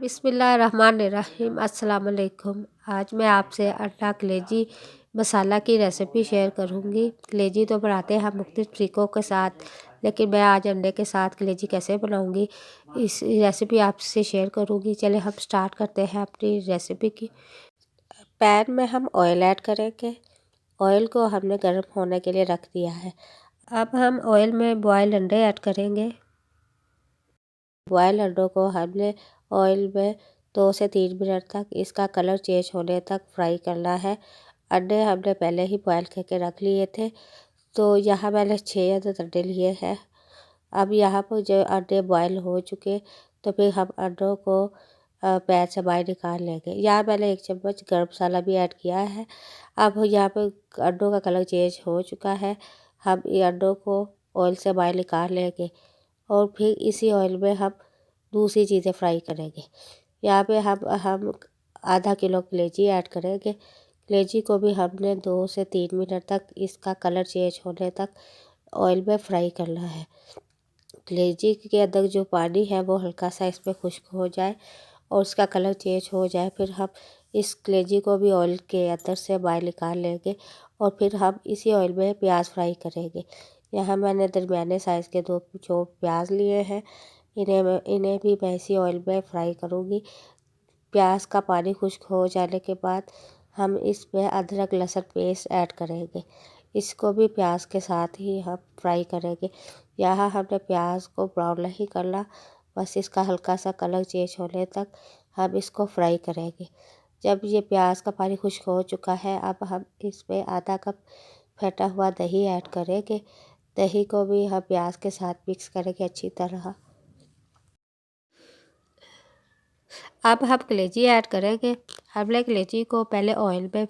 बिस्मिल्लाहिर्रहमानिर्रहीम अस्सलाम वालेकुम। आज मैं आपसे अंडा कलेजी मसाला की रेसिपी शेयर करूंगी। कलेजी तो बनाते हैं हम मुख्तलिफ तरीक़ों के साथ, लेकिन मैं आज अंडे के साथ कलेजी कैसे बनाऊंगी इस रेसिपी आपसे शेयर करूंगी। चले हम स्टार्ट करते हैं अपनी रेसिपी की। पैन में हम ऑयल ऐड करेंगे। ऑयल को हमने गर्म होने के लिए रख दिया है। अब हम ऑयल में बॉयल अंडे ऐड करेंगे। बॉयल अंडों को हमने ऑयल में 2 से 3 मिनट तक इसका कलर चेंज होने तक फ्राई करना है। अंडे हमने पहले ही बॉयल करके रख लिए थे, तो यहाँ मैंने 6 अदद अंडे लिए हैं। अब यहाँ पर जो अंडे बॉयल हो चुके, तो फिर हम अंडों को पैन से बाहर निकाल लेंगे। यहाँ मैंने 1 चम्मच गर्म मसाला भी ऐड किया है। अब यहाँ पर अंडों का कलर चेंज हो चुका है। हम ये अंडों को ऑयल से बाहर निकाल लेंगे और फिर इसी ऑयल में हम दूसरी चीज़ें फ्राई करेंगे। यहाँ पे हम आधा किलो कलेजी ऐड करेंगे। कलेजी को भी हमने 2 से 3 मिनट तक इसका कलर चेंज होने तक ऑयल में फ्राई करना है। कलेजी के अंदर जो पानी है वो हल्का सा इसमें खुश्क हो जाए और उसका कलर चेंज हो जाए, फिर हम इस कलेजी को भी ऑयल के अंदर से बाहर निकाल लेंगे और फिर हम इसी ऑयल में प्याज फ्राई करेंगे। यहाँ मैंने दरमियाने साइज़ के 2 जो प्याज लिए हैं, इन्हें भी मैं इसी ऑयल में फ्राई करूँगी। प्याज का पानी खुश्क हो जाने के बाद हम इसमें अदरक लहसुन पेस्ट ऐड करेंगे। इसको भी प्याज के साथ ही हम फ्राई करेंगे। यहाँ हमने प्याज को ब्राउन नहीं करना, बस इसका हल्का सा कलर चेंज होने तक हम इसको फ्राई करेंगे। जब ये प्याज का पानी खुश्क हो चुका है, अब हम इसमें आधा कप फेंटा हुआ दही ऐड करेंगे। दही को भी हम प्याज के साथ मिक्स करेंगे अच्छी तरह। अब हम कलेजी ऐड करेंगे। हमने कलेजी को पहले ऑयल में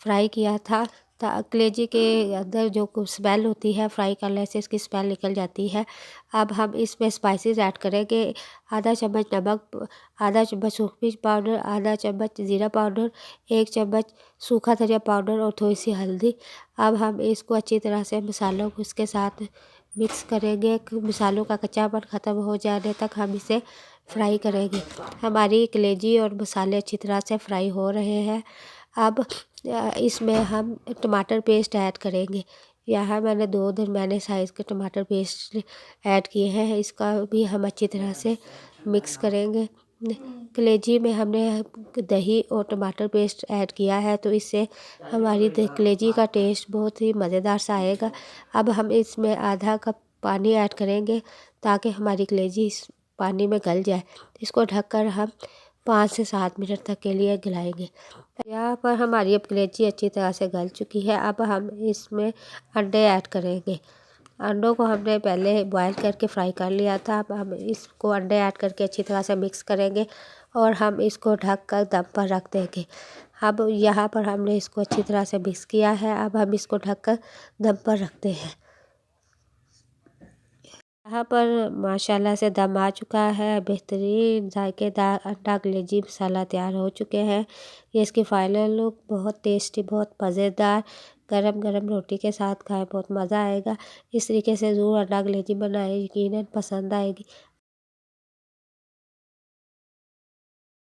फ्राई किया था। कलेजी के अंदर जो कुछ स्मेल होती है, फ्राई करने से इसकी स्मेल निकल जाती है। अब हम इसमें स्पाइसेस ऐड करेंगे। आधा चम्मच नमक, आधा चम्मच सूखी मिर्च पाउडर, आधा चम्मच ज़ीरा पाउडर, 1 चम्मच सूखा धनिया पाउडर और थोड़ी सी हल्दी। अब हम इसको अच्छी तरह से मसालों को इसके साथ मिक्स करेंगे। मसालों का कच्चापन ख़त्म हो जाने तक हम इसे फ्राई करेंगे। हमारी कलेजी और मसाले अच्छी तरह से फ्राई हो रहे हैं। अब इसमें हम टमाटर पेस्ट ऐड करेंगे। यहाँ मैंने 2 दरमियाने साइज़ के टमाटर पेस्ट ऐड किए हैं। इसका भी हम अच्छी तरह से मिक्स करेंगे। कलेजी में हमने दही और टमाटर पेस्ट ऐड किया है, तो इससे हमारी कलेजी का टेस्ट बहुत ही मज़ेदार सा आएगा। अब हम इसमें आधा कप पानी ऐड करेंगे ताकि हमारी कलेजी इस पानी में गल जाए। इसको ढककर हम 5 से 7 मिनट तक के लिए गलाएंगे। यहाँ पर हमारी अब कलेजी अच्छी तरह से गल चुकी है। अब हम इसमें अंडे ऐड करेंगे। अंडों को हमने पहले बॉयल करके फ्राई कर लिया था। अब हम इसको अंडे ऐड करके अच्छी तरह से मिक्स करेंगे और हम इसको ढक कर दम पर रख देंगे। अब यहाँ पर हमने इसको अच्छी तरह से मिक्स किया है। अब हम इसको ढक कर दम पर रखते हैं। यहाँ पर माशाल्लाह से दम आ चुका है। बेहतरीन जायकेदार अंडा कलेजी मसाला तैयार हो चुके हैं। ये इसकी फाइनल लुक बहुत टेस्टी, बहुत मज़ेदार। गरम गरम रोटी के साथ खाएं, बहुत मज़ा आएगा। इस तरीके से ज़रूर अंडा कलेजी बनाएं, यकीनन पसंद आएगी।